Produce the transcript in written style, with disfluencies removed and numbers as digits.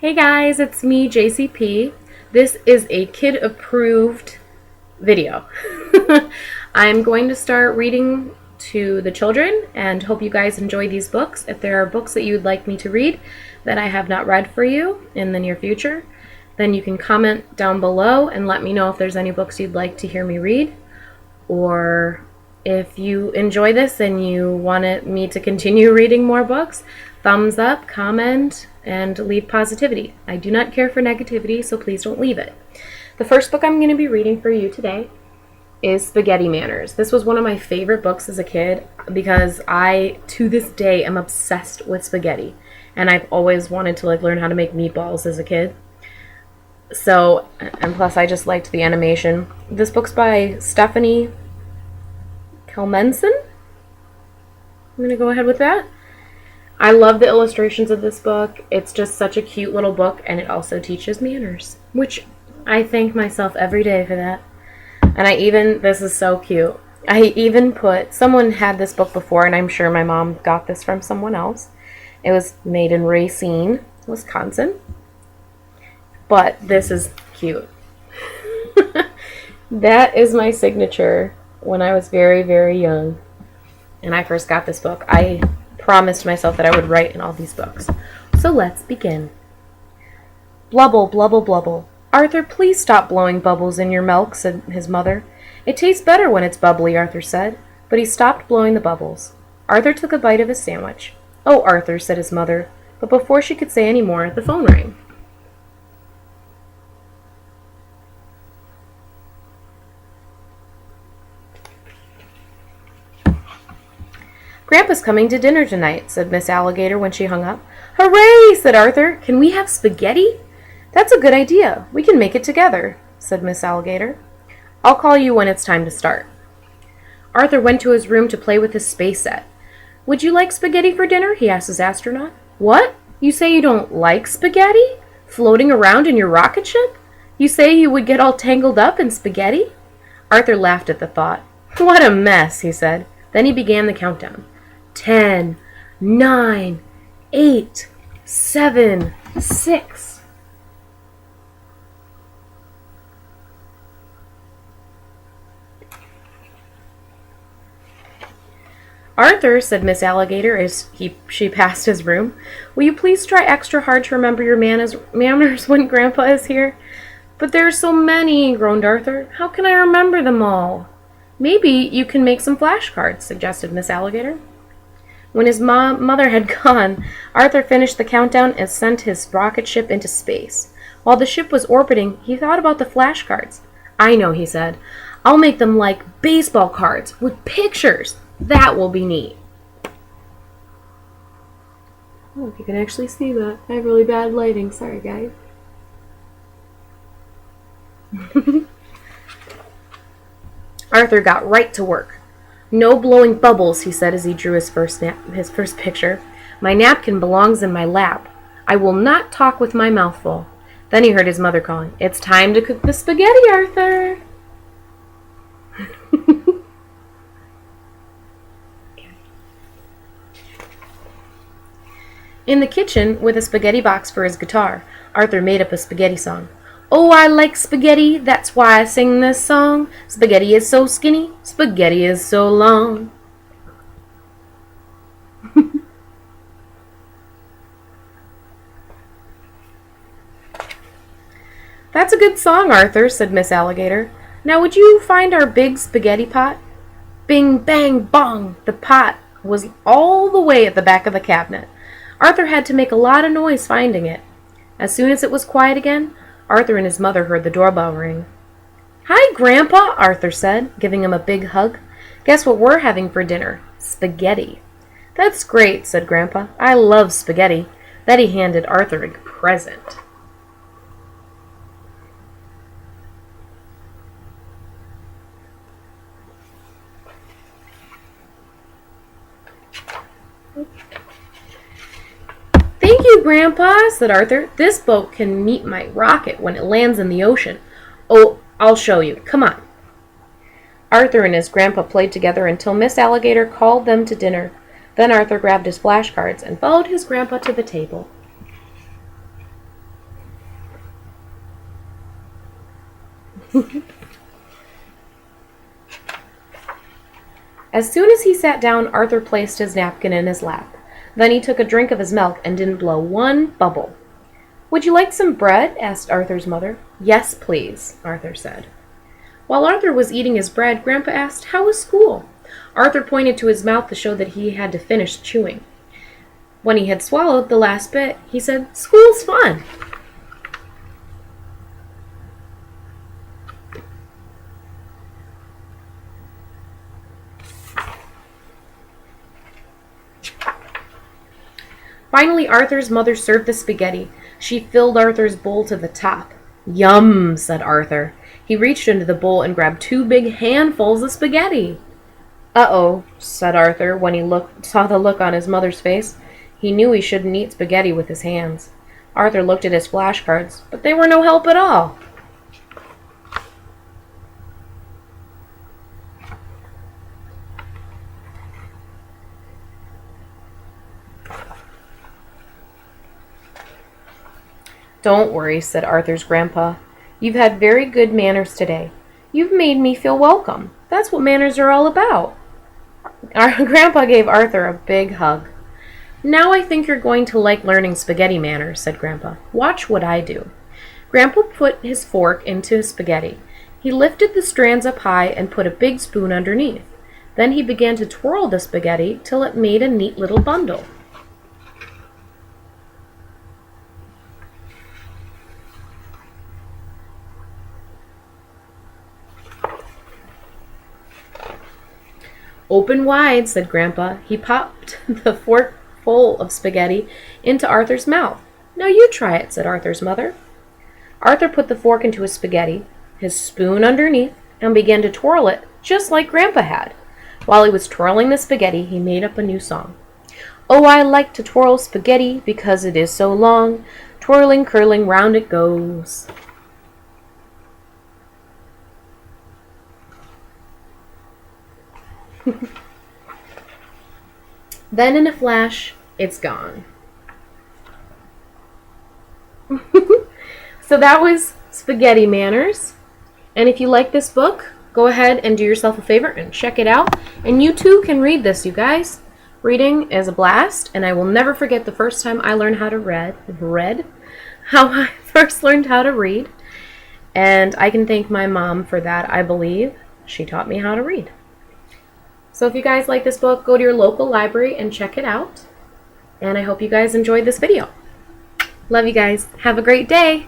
Hey guys, it's me, JCP. This is a kid-approved video. I'm going to start reading to the children and hope you guys enjoy these books. If there are books that you would like me to read that I have not read for you in the near future, then you can comment down below and let me know if there's any books you'd like to hear me read. Or if you enjoy this and you want me to continue reading more books, thumbs up, comment, and leave positivity. I do not care for negativity, so please don't leave it. The first book I'm going to be reading for you today is Spaghetti Manners. This was one of my favorite books as a kid because I, to this day, am obsessed with spaghetti. And I've always wanted to learn how to make meatballs as a kid. So, and plus I just liked the animation. This book's by Stephanie Clamenson. I'm going to go ahead with that. I love the illustrations of this book. It's just such a cute little book, and it also teaches manners, which I thank myself every day for that. And this is so cute. Someone had this book before, and I'm sure my mom got this from someone else. It was made in Racine, Wisconsin. But this is cute. That is my signature when I was very, very young and I first got this book. I promised myself that I would write in all these books. So let's begin. Blubble, blubble, blubble. Arthur, please stop blowing bubbles in your milk, said his mother. It tastes better when it's bubbly, Arthur said, but he stopped blowing the bubbles. Arthur took a bite of his sandwich. Oh, Arthur, said his mother, but before she could say any more, the phone rang. Grandpa's coming to dinner tonight, said Miss Alligator when she hung up. Hooray, said Arthur. Can we have spaghetti? That's a good idea. We can make it together, said Miss Alligator. I'll call you when it's time to start. Arthur went to his room to play with his space set. Would you like spaghetti for dinner? He asked his astronaut. What? You say you don't like spaghetti? Floating around in your rocket ship? You say you would get all tangled up in spaghetti? Arthur laughed at the thought. What a mess, he said. Then he began the countdown. 10, 9, 8, 7, 6. Arthur, said Miss Alligator as she passed his room, will you please try extra hard to remember your manners when Grandpa is here? But there are so many, groaned Arthur. How can I remember them all? Maybe you can make some flashcards, suggested Miss Alligator. When his mother had gone, Arthur finished the countdown and sent his rocket ship into space. While the ship was orbiting, he thought about the flashcards. I know, he said. I'll make them like baseball cards with pictures. That will be neat. Oh, if you can actually see that. I have really bad lighting. Sorry, guys. Arthur got right to work. No blowing bubbles, he said as he drew his first picture. My napkin belongs in my lap. I will not talk with my mouth full. Then he heard his mother calling, It's time to cook the spaghetti, Arthur. In the kitchen, with a spaghetti box for his guitar, Arthur made up a spaghetti song. Oh, I like spaghetti, that's why I sing this song. Spaghetti is so skinny, spaghetti is so long. That's a good song, Arthur, said Miss Alligator. Now would you find our big spaghetti pot? Bing, bang, bong! The pot was all the way at the back of the cabinet. Arthur had to make a lot of noise finding it. As soon as it was quiet again, Arthur and his mother heard the doorbell ring. Hi, Grandpa, Arthur said, giving him a big hug. Guess what we're having for dinner? Spaghetti. That's great, said Grandpa. I love spaghetti. Then he handed Arthur a present. Thank you, Grandpa, said Arthur. This boat can meet my rocket when it lands in the ocean. Oh, I'll show you. Come on. Arthur and his grandpa played together until Miss Alligator called them to dinner. Then Arthur grabbed his flashcards and followed his grandpa to the table. As soon as he sat down, Arthur placed his napkin in his lap. Then he took a drink of his milk and didn't blow one bubble. "Would you like some bread?" asked Arthur's mother. "Yes, please," Arthur said. While Arthur was eating his bread, Grandpa asked, "How was school?" Arthur pointed to his mouth to show that he had to finish chewing. When he had swallowed the last bit, he said, "School's fun." Finally, Arthur's mother served the spaghetti. She filled Arthur's bowl to the top. "Yum," said Arthur. He reached into the bowl and grabbed 2 big handfuls of spaghetti. "Uh-oh," said Arthur when he saw the look on his mother's face. He knew he shouldn't eat spaghetti with his hands. Arthur looked at his flashcards, but they were no help at all. "Don't worry," said Arthur's grandpa. "You've had very good manners today. You've made me feel welcome. That's what manners are all about." Our grandpa gave Arthur a big hug. "Now I think you're going to like learning spaghetti manners," said Grandpa. "Watch what I do." Grandpa put his fork into spaghetti. He lifted the strands up high and put a big spoon underneath. Then he began to twirl the spaghetti till it made a neat little bundle. "Open wide," said Grandpa. He popped the fork full of spaghetti into Arthur's mouth. "Now you try it," said Arthur's mother. Arthur put the fork into his spaghetti, his spoon underneath, and began to twirl it just like Grandpa had. While he was twirling the spaghetti, he made up a new song. "Oh, I like to twirl spaghetti because it is so long. Twirling, curling, round it goes." Then in a flash, it's gone. So that was Spaghetti Manners. And if you like this book, go ahead and do yourself a favor and check it out. And you too can read this, you guys. Reading is a blast, and I will never forget the first time I learned how to how I first learned how to read. And I can thank my mom for that, I believe. She taught me how to read. So if you guys like this book, go to your local library and check it out. And I hope you guys enjoyed this video. Love you guys. Have a great day.